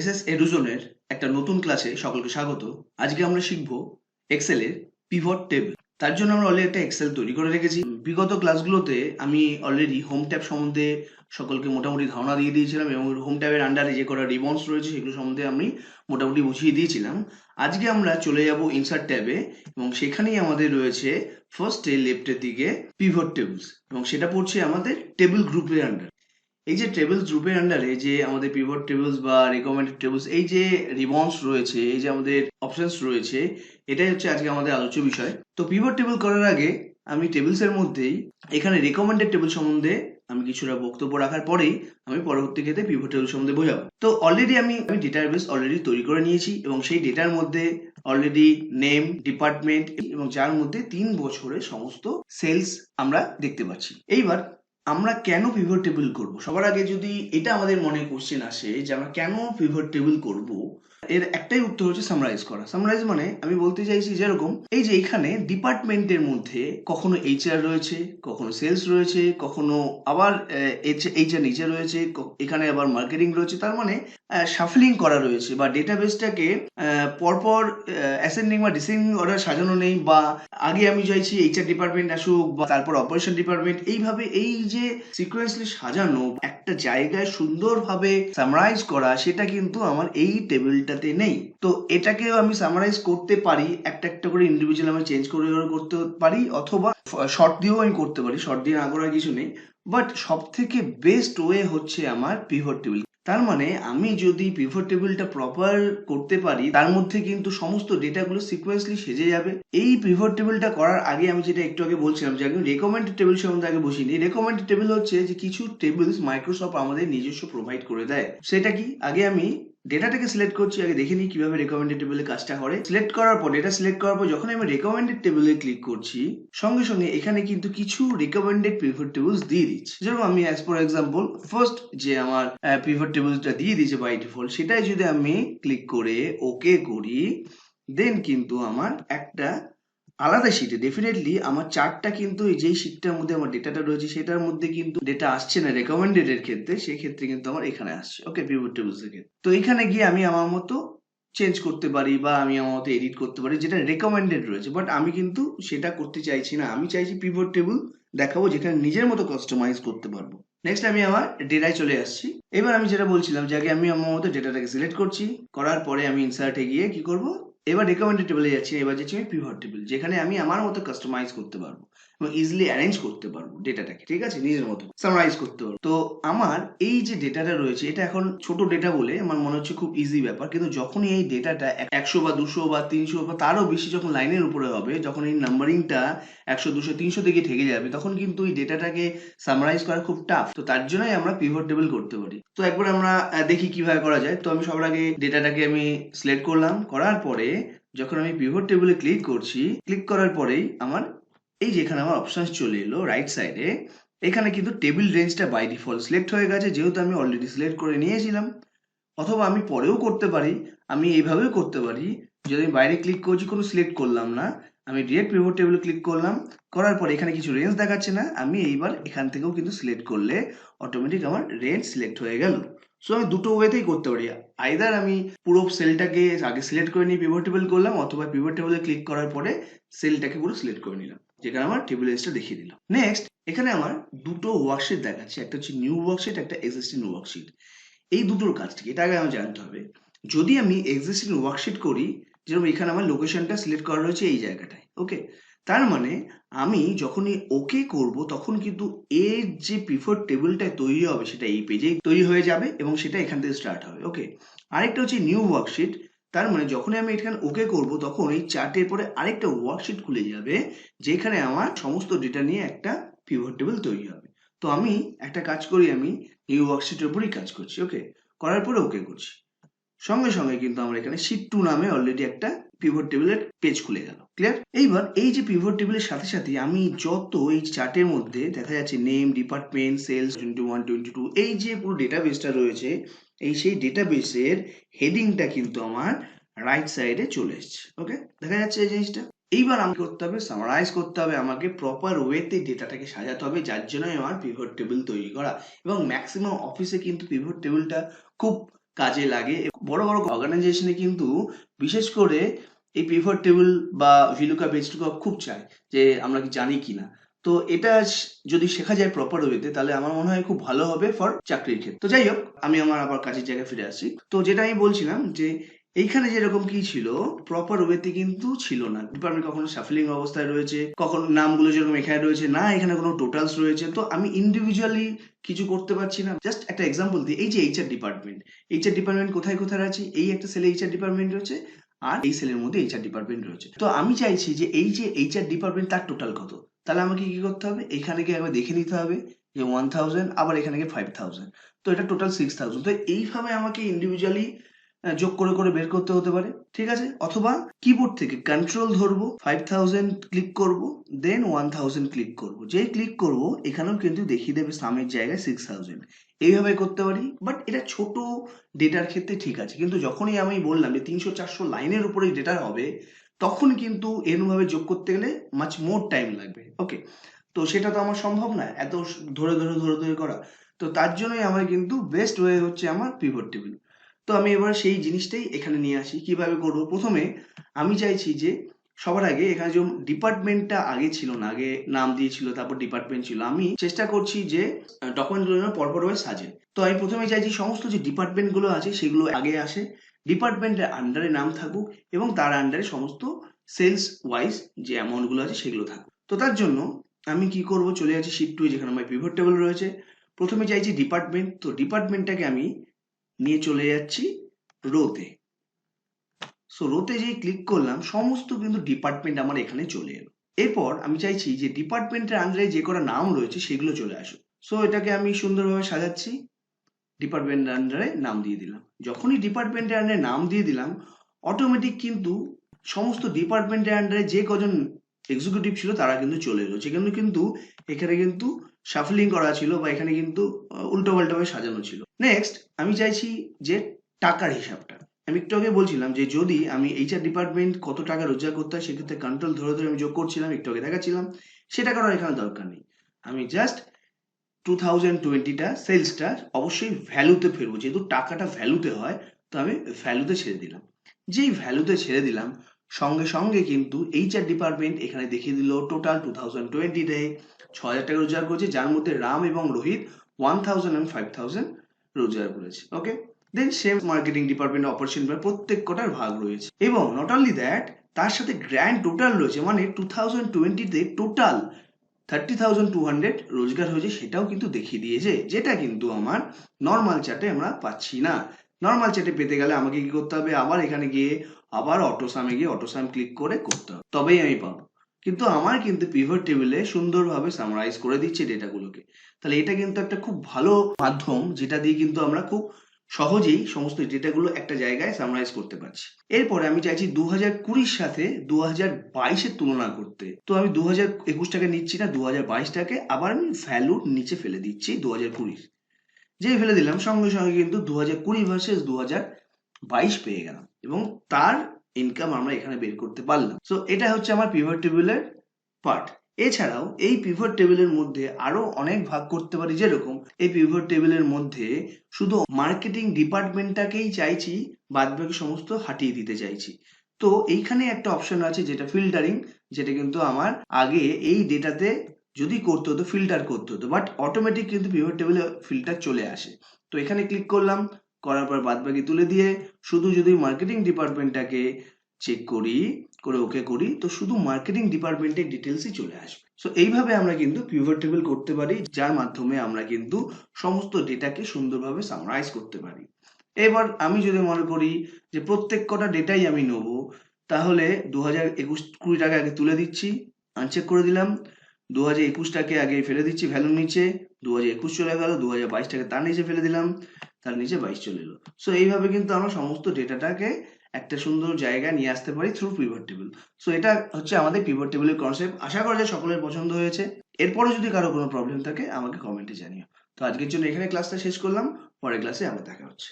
SS এডুজোনের একটা নতুন ক্লাসে সকলকে স্বাগত। আজকে আমরা শিখব এক্সেলের পিভট টেবিল। তার জন্য আমরা অলরেডি একটা এক্সেল তৈরি করে রেখেছি। বিগত ক্লাসগুলোতে আমি অলরেডি হোম ট্যাব সম্বন্ধে সকলকে মোটামুটি ধারণা দিয়ে দিয়েছিলাম এবং হোম ট্যাবের আন্ডারে যে কটা রিবনস রয়েছে সেগুলো সম্বন্ধে আমি মোটামুটি বুঝিয়ে দিয়েছিলাম। আজকে আমরা চলে যাব ইনসার্ট ট্যাবে এবং সেখানেই আমাদের রয়েছে ফার্স্টে লেফটের দিকে পিভট টেবিলস এবং সেটা পড়ছে আমাদের টেবিল গ্রুপের আন্ডার। এই যে টেবিলস গ্রুপের আন্ডারে যে আমাদের পিভট টেবিলস বা রিকমেন্ডেড টেবিলস, এই যে রিবনস রয়েছে, এই যে আমাদের অপশনস রয়েছে, এটাই হচ্ছে আজকে আমাদের আলোচ্য বিষয়। তো পিভট টেবিল করার আগে আমি টেবিলস এর মধ্যেই এখানে রিকমেন্ডেড টেবিল সম্বন্ধে আমি কিছুটা বক্তব্য রাখার পরেই আমি পরবর্তী ক্ষেত্রে পিভট টেবিল সম্বন্ধে বোঝাবো। তো অলরেডি আমি ডেটাবেস অলরেডি তৈরি করে নিয়েছি এবং সেই ডেটার মধ্যে অলরেডি নেম, ডিপার্টমেন্ট এবং যার মধ্যে 3 বছরের সমস্ত সেলস আমরা দেখতে পাচ্ছি। এইবার আমরা কেন পিভট টেবিল করব? সবার আগে যদি এটা আমাদের মনে কোশ্চেন আসে যে আমরা কেন পিভট টেবিল করব, এর একটাই উত্তর হচ্ছে সামারাইজ করা। সামারাইজ মানে আমি বলতে চাইছি যেরকম এই যে এখানে ডিপার্টমেন্টের মধ্যে কখনো এইচআর রয়েছে, কখনো সেলস রয়েছে, কখনো আবার এইচআর নিচে রয়েছে, এখানে আবার মার্কেটিং রয়েছে। তার মানে শাফলিং করা রয়েছে বা ডেটাবেসটাকে পরপর অ্যাসেন্ডিং বা ডিসেন্ডিং অর্ডার সাজানো নেই, বা আগে আমি চাইছি এইচআর ডিপার্টমেন্ট আসুক বা তারপর অপারেশন ডিপার্টমেন্ট, এইভাবে এই যে সিকোয়েন্সলি সাজানো একটা জায়গায় সুন্দরভাবে সামারাইজ করা, সেটা কিন্তু আমার এই টেবিলটাতে নেই। তো এটাকেও আমি সামারাইজ করতে পারি, একটা একটা করে ইন্ডিভিজুয়াল আমি চেঞ্জ করে করতে পারি, অথবা শর্ট দিয়েও আমি করতে পারি। শর্ট দিয়ে না করার কিছু নেই, বাট সব থেকে বেস্ট ওয়ে হচ্ছে আমার পিভট টেবিল। তার মানে আমি যদি পিভট টেবিলটা প্রপার করতে পারি, তার মধ্যে কিন্তু সমস্ত ডেটাগুলো সিকোয়েন্সলি সেজে যাবে। এই পিভট টেবিলটা করার আগে আমি যেটা একটু আগে বলছিলাম যে আমি রেকমেন্ডেড টেবিল সম্বন্ধে আগে বসিনি। রেকমেন্ডেড টেবিল হচ্ছে যে কিছু টেবিলস মাইক্রোসফট আমাদের নিজস্ব প্রোভাইড করে দেয়। সেটা কি, আগে আমি ডেটাটাকে সিলেক্ট করছি, আগে দেখে নিই কিভাবে রেকমেন্ডেড টেবিলে কাজটা করে। সিলেক্ট করার পর, ডেটা সিলেক্ট করার পর যখন আমি রেকমেন্ডেড টেবিলে ক্লিক করছি, সঙ্গে সঙ্গে এখানে কিন্তু কিছু রিকমেন্ডেড পিভট টেবিলস দিয়ে দিচ্ছে। যেরকম আমি অ্যাজ ফর এক্সাম্পল ফার্স্ট যে আমার পিভট টেবিলসটা দিয়ে দিয়েছে বাই ডিফল্ট, সেটাই যদি আমি ক্লিক করে ওকে করি, দেন কিন্তু আমার একটা আলাদা শিটে ডেফিনেটলি আমার চার্টটা কিন্তু যেই শিটটার মধ্যে আমার ডেটাটা রয়েছে সেটার মধ্যে কিন্তু ডেটা আসছে না রেকমেন্ডেড এর ক্ষেত্রে, সেই ক্ষেত্রে কিন্তু আমার এখানে আসছে। ওকে, পিভট টেবিলস এর ক্ষেত্রে তো এখানে গিয়ে আমি আমার মতো চেঞ্জ করতে পারি বা আমি আমার মতো এডিট করতে পারি যেটা রেকমেন্ডেড রয়েছে। বাট আমি কিন্তু সেটা করতে চাইছি না, আমি চাইছি পিভট টেবিল দেখাবো যেখানে নিজের মতো কাস্টমাইজ করতে পারবো। নেক্সট আমি আমার ডেটায় চলে আসছি। এবার আমি যেটা বলছিলাম যে আগে আমি আমার মতো ডেটাটাকে সিলেক্ট করছি, করার পরে আমি ইনসার্টে গিয়ে কি করব, এবার রেকমেন্ডেড টেবিলে যাচ্ছি। এবার যাচ্ছি আমি পিভট টেবিল, যেখানে আমি আমার মতো কাস্টমাইজ করতে পারবো এবং ইজিলি অ্যারেঞ্জ করতে পারবো ডেটাটাকে, ঠিক আছে, নিজের মতো সামারাইজ করতে পারবো। তো আমার এই যে ডেটাটা রয়েছে, এটা এখন ছোট ডেটা বলে আমার মনে হচ্ছে খুব ইজি ব্যাপার, কিন্তু যখনই এই ডেটাটা 100 বা 200 বা 300 বা তারও বেশি যখন লাইনের উপরে হবে, যখন এই নাম্বারিংটা 100 200 300 দিকে ঠেকে যাবে, তখন কিন্তু এই ডেটাটাকে সামারাইজ করা খুব টাফ। তো তার জন্যই আমরা পিভট টেবিল করতে পারি। তো একবার আমরা দেখি কিভাবে করা যায়। তো আমি সবার আগে ডেটাটাকে আমি সিলেক্ট করলাম, করার পরে যখন আমি পিভট টেবিলে ক্লিক করছি, ক্লিক করার পরেই আমার এই যে এখানে আমার অপশনস চলে এলো রাইট সাইডে। এখানে কিন্তু টেবিল রেঞ্জটা বাই ডিফল্ট সিলেক্ট হয়ে গেছে, যেহেতু আমি অলরেডি সিলেক্ট করে নিয়েছিলাম। অথবা আমি পরেও করতে পারি, আমি এইভাবেও করতে পারি। যদি আমি বাইরে ক্লিক করছি, কোনো সিলেক্ট করলাম না, আমি ডিরেক্ট পিভট টেবিলে ক্লিক করলাম, করার পর এখানে কিছু রেঞ্জ দেখাচ্ছে না, আমি এইবার এখান থেকেও কিন্তু সিলেক্ট করলে অটোমেটিক আমার রেঞ্জ সিলেক্ট হয়ে গেল। সো আমি দুটো ওয়েতেই করতে পারি। আইদার আমি পুরো সেলটাকে আগে সিলেক্ট করে নিয়ে পিভট টেবিল করলাম, অথবা পিভট টেবিলে ক্লিক করার পরে সেলটাকে পুরো সিলেক্ট করে নিলাম, যেখানে আমার টেবিল রেঞ্জটা দেখিয়ে দিলাম। নেক্সট এখানে আমার দুটো ওয়ার্কশিট দেখাচ্ছে, একটা হচ্ছে নিউ ওয়ার্কশিট, একটা এক্সিস্টিং ওয়ার্কশিট। এই দুটোর কাজ কি এটা আগে আমার জানতে হবে। যদি আমি এক্সিস্টিং ওয়ার্কশিট করি, যেরকম এখানে আমার লোকেশনটা সিলেক্ট করা রয়েছে এই জায়গাটায়, ওকে, তার মানে আমি যখনই ওকে করব তখন কিন্তু এর যে পিভট টেবিলটা তৈরি হবে সেটা এই পেজেই তৈরি হয়ে যাবে এবং সেটা এখান থেকে স্টার্ট হবে। ওকে, আরেকটা হচ্ছে নিউ ওয়ার্কশিট, তার মানে যখনই আমি এখানে ওকে করব তখন এই চার্টের পরে আরেকটা ওয়ার্কশিট খুলে যাবে, যেখানে আমার সমস্ত ডেটা নিয়ে একটা পিভট টেবিল তৈরি হবে। তো আমি একটা কাজ করি, আমি নিউ ওয়ার্কশিটের উপরই কাজ করছি। ওকে, করার পরে ওকে করছি, সঙ্গে সঙ্গে কিন্তু আমরা এখানে শীট 2 নামে অলরেডি একটা পিভট টেবিলের পেজ খুলে গেল। ক্লিয়ার? এইবার এই যে পিভট টেবিলের সাথে সাথে আমি যত এই চার্টের মধ্যে দেখা যাচ্ছে নেম, ডিপার্টমেন্ট, সেলস 21 22, এই যে পুরো ডেটাবেসটা রয়েছে, এই সেই ডেটাবেসের হেডিংটা কিন্তু আমার রাইট সাইডে চলে এসেছে। ওকে, দেখা যাচ্ছে এই জিনিসটা। এইবার আমাকে করতে হবে সামারাইজ করতে হবে, আমাকে প্রপার ওয়েতে ডেটাটাকে সাজাতে হবে, যার জন্যই আমার পিভট টেবিল তৈরি করা। এবং ম্যাক্সিমাম অফিসে কিন্তু পিভট টেবিলটা খুব কাজে লাগে। বড় বড় অর্গানাইজেশনে কিন্তু বিশেষ করে এই পিভট টেবিল বা ভিলুকাপ এইচলুকাপ খুব চায় যে আমরা কি জানি কিনা। তো এটা যদি শেখা যায় প্রপার ওয়েতে তাহলে আমার মনে হয় খুব ভালো হবে ফর চাকরির ক্ষেত্রে। তো যাই হোক, আমি আমার আবার কাজের জায়গায় ফিরে আসছি। তো যেটা আমি বলছিলাম যে এইখানে যেরকম কি ছিল, প্রপার ওয়েতে কিন্তু ছিল না। ডিপার্টমেন্ট কখনো শাফলিং অবস্থায় রয়েছে, কখনো নামগুলো যেরকম এখানে রয়েছে না, এখানে কোনো টোটালস রয়েছে। তো আমি ইন্ডিভিজুয়ালি কিছু করতে পারছি না। জাস্ট একটা এক্সাম্পল দিই, এই যে এইচআর ডিপার্টমেন্ট কোথায় কোথায় আছে, এই একটা সেলে এইচআর ডিপার্টমেন্ট রয়েছে আর এই সেলের মধ্যে এইচআর ডিপার্টমেন্ট রয়েছে। তো আমি চাইছি যে এই যে এইচআর ডিপার্টমেন্ট তার টোটাল কত। তাহলে আমাকে কি করতে হবে, এখানে গিয়ে একবার দেখে নিতে হবে যে 1000, আবার এখানে গিয়ে 5000, তো এটা টোটাল 6000। তো এইভাবে আমাকে ইন্ডিভিজুয়ালি যোগ করে করে বের করতে হতে পারে, ঠিক আছে। অথবা কিবোর্ড থেকে কন্ট্রোল ধরবো, 5000 ক্লিক করব, দেন 1000 ক্লিক করব। যেই ক্লিক করব এখানেও কিন্তু দেখিয়ে দেবে সামের জায়গায় 6000। এইভাবে করতে পারি, বাট এটা ছোট ডেটার ক্ষেত্রে ঠিক আছে। কিন্তু যখনই আমি বললাম যে 300-400 লাইনের উপরে ডেটা হবে, তখন কিন্তু এরকমভাবে যোগ করতে গেলে মাচ মোর টাইম লাগবে। ওকে, তো সেটা তো আমার সম্ভব না এত ধরে ধরে ধরে ধরে করা। তো তার জন্যই আমার কিন্তু বেস্ট ওয়ে হচ্ছে আমার পিভট টেবিল। তো আমি এবার সেই জিনিসটাই এখানে নিয়ে আসি। কিভাবে করবো, প্রথমে আমি চাইছি যে সবার আগে এখানে যে ডিপার্টমেন্টটা আগে ছিল না, আগে নাম দিয়েছিল তারপর ডিপার্টমেন্ট ছিল, আমি চেষ্টা করছি যে ডকুমেন্টগুলো যেন পরপর ভাবে সাজে। তো আমি প্রথমে চাইছি সমস্ত যে ডিপার্টমেন্ট গুলো আছে সেগুলো আগে আসে, ডিপার্টমেন্টের আন্ডারে নাম থাকুক এবং তার আন্ডারে সমস্ত সেলস ওয়াইজ যে অ্যামাউন্ট গুলো আছে সেগুলো থাকুক। তো তার জন্য আমি কি করব, চলে যাচ্ছি শিট 2 যেখানে আমার পিভট টেবিল রয়েছে। প্রথমে চাইছি ডিপার্টমেন্ট, তো ডিপার্টমেন্টটাকে আমি নিয়ে চলে যাচ্ছি রোতে। সো রোতে যেই ক্লিক করলাম সমস্ত কিন্তু ডিপার্টমেন্ট আমার এখানে চলে এলো। এরপর আমি চাইছি যে ডিপার্টমেন্টের আন্ডারে যে কটা নাম রয়েছে সেগুলো চলে আসুক। সো এটাকে আমি সুন্দরভাবে সাজাচ্ছি, ডিপার্টমেন্টের আন্ডারে নাম দিয়ে দিলাম। যখনই ডিপার্টমেন্টের আন্ডারে নাম দিয়ে দিলাম, অটোমেটিক কিন্তু সমস্ত ডিপার্টমেন্টের আন্ডারে যে কজন এক্সিকিউটিভ ছিল তারা কিন্তু চলে এলো। যেখানে কিন্তু এখানে কিন্তু শাফলিং করা ছিল বা এখানে কিন্তু উল্টো পাল্টাভাবে সাজানো ছিল। নেক্সট আমি চাইছি যে টাকার হিসাবটা। আমি একটু আগে বলছিলাম যে যদি আমি এইচআর ডিপার্টমেন্ট কত টাকা রোজগার করতে হয় সেক্ষেত্রে কন্ট্রোল ধরে ধরে আমি যোগ করছিলাম, একটু আগে দেখাচ্ছিলাম। সেটা করার এখানে দরকার নেই। আমি জাস্ট 2020টা সেলসটা অবশ্যই ভ্যালুতে ফেরবো, যেহেতু টাকাটা ভ্যালুতে হয়। তো আমি ভ্যালুতে ছেড়ে দিলাম। যেই ভ্যালুতে ছেড়ে দিলাম সঙ্গে সঙ্গে কিন্তু এইচআর ডিপার্টমেন্ট এখানে দেখিয়ে দিল টোটাল 2020-তে 6000 টাকা রোজগার করেছে, যার মধ্যে রাম এবং রোহিত 1000 এবং 5000 রোজগার করেছে। ওকে, দেন সেম মার্কেটিং ডিপার্টমেন্ট অপারেশন প্রত্যেক কটার ভাগ রয়েছে এবং নট অনলি দ্যাট, তার সাথে গ্র্যান্ড টোটাল রয়েছে, মানে 2020-তে টোটাল 30,200 রোজগার হয়েছে সেটাও কিন্তু দেখিয়ে দিয়েছে, যেটা কিন্তু আমার নর্মাল চ্যাটে আমরা পাচ্ছি না। নর্মাল চ্যাটে পেতে গেলে আমাকে কি করতে হবে, আবার এখানে গিয়ে আবার অটোসামে গিয়ে অটোসাম ক্লিক করে করতে হবে, তবেই আমি পাবো। কিন্তু আমার কিন্তু পিভট টেবিলে সুন্দরভাবে সামারাইজ করে দিচ্ছে ডেটাগুলোকে। তাহলে এটা কিন্তু একটা খুব ভালো মাধ্যম, যেটা দিয়ে কিন্তু আমরা খুব সহজেই সমস্ত ডেটাগুলো একটা জায়গায় সামারাইজ করতে পারছি। এরপরে আমি চাইছি 2020-র সাথে 2022-এর তুলনা করতে। তো আমি 2021টাকে নিচ্ছি না, 2022টাকে আবার আমি ভ্যালুর নিচে ফেলে দিচ্ছি 2020। যেই ফেলে দিলাম সঙ্গে সঙ্গে কিন্তু 2020 ভার্সেস 2022 পেয়ে গেলাম এবং তার ইনকাম আমরা এখানে বের করতে পারলাম। সো এটা হচ্ছে আমার পিভট টেবিলের পার্ট। এছাড়াও এই পিভট টেবিলের মধ্যে আরো অনেক ভাগ করতে পারি, যেরকম এই পিভট টেবিলের মধ্যে শুধু মার্কেটিং ডিপার্টমেন্টটাকেই চাইছি, বাদ বাকি সমস্ত হাটিয়ে দিতে চাইছি। তো এইখানে একটা অপশন আছে যেটা ফিল্টারিং, যেটা কিন্তু আমার আগে এই ডেটাতে যদি করতে হতো ফিল্টার করতে হতো, বাট অটোমেটিক কিন্তু পিভট টেবিলে ফিল্টার চলে আসে। তো এখানে ক্লিক করলাম, করার পর বাদ বাকি তুলে দিয়ে শুধু যদি মার্কেটিং ডিপার্টমেন্টটাকে চেক করি, করে ওকে করি, তো শুধু মার্কেটিং ডিপার্টমেন্টের ডিটেলসই চলে আসবে। সো এইভাবে আমরা কিন্তু পিভট টেবিল করতে পারি, যার মাধ্যমে আমরা কিন্তু সমস্ত ডেটাকে সুন্দরভাবে সামারাইজ করতে পারি। এবার আমি যদি মনে করি যে প্রত্যেক কটা ডেটাই আমি নেবো, তাহলে 2021-20 টাকা আগে তুলে দিচ্ছি, আনচেক করে দিলাম। 2021টাকে আগে ফেলে দিচ্ছি ভ্যালুর নিচে, 2021 চলে গেল, 2022টাকে তার নিচে ফেলে দিলাম, তার নিচে 22 চলে এলো। সো এইভাবে কিন্তু আমরা সমস্ত ডেটাটাকে একটা সুন্দর জায়গায় নিয়ে আসতে পারি থ্রু পিভট টেবিল। সো এটা হচ্ছে আমাদের পিভট টেবিলের কনসেপ্ট। আশা করা যায় সকলের পছন্দ হয়েছে। এরপরে যদি কারো কোনো প্রবলেম থাকে আমাকে কমেন্টে জানিও। তো আজকের জন্য এখানে ক্লাসটা শেষ করলাম, পরের ক্লাসে আবার দেখা হচ্ছে।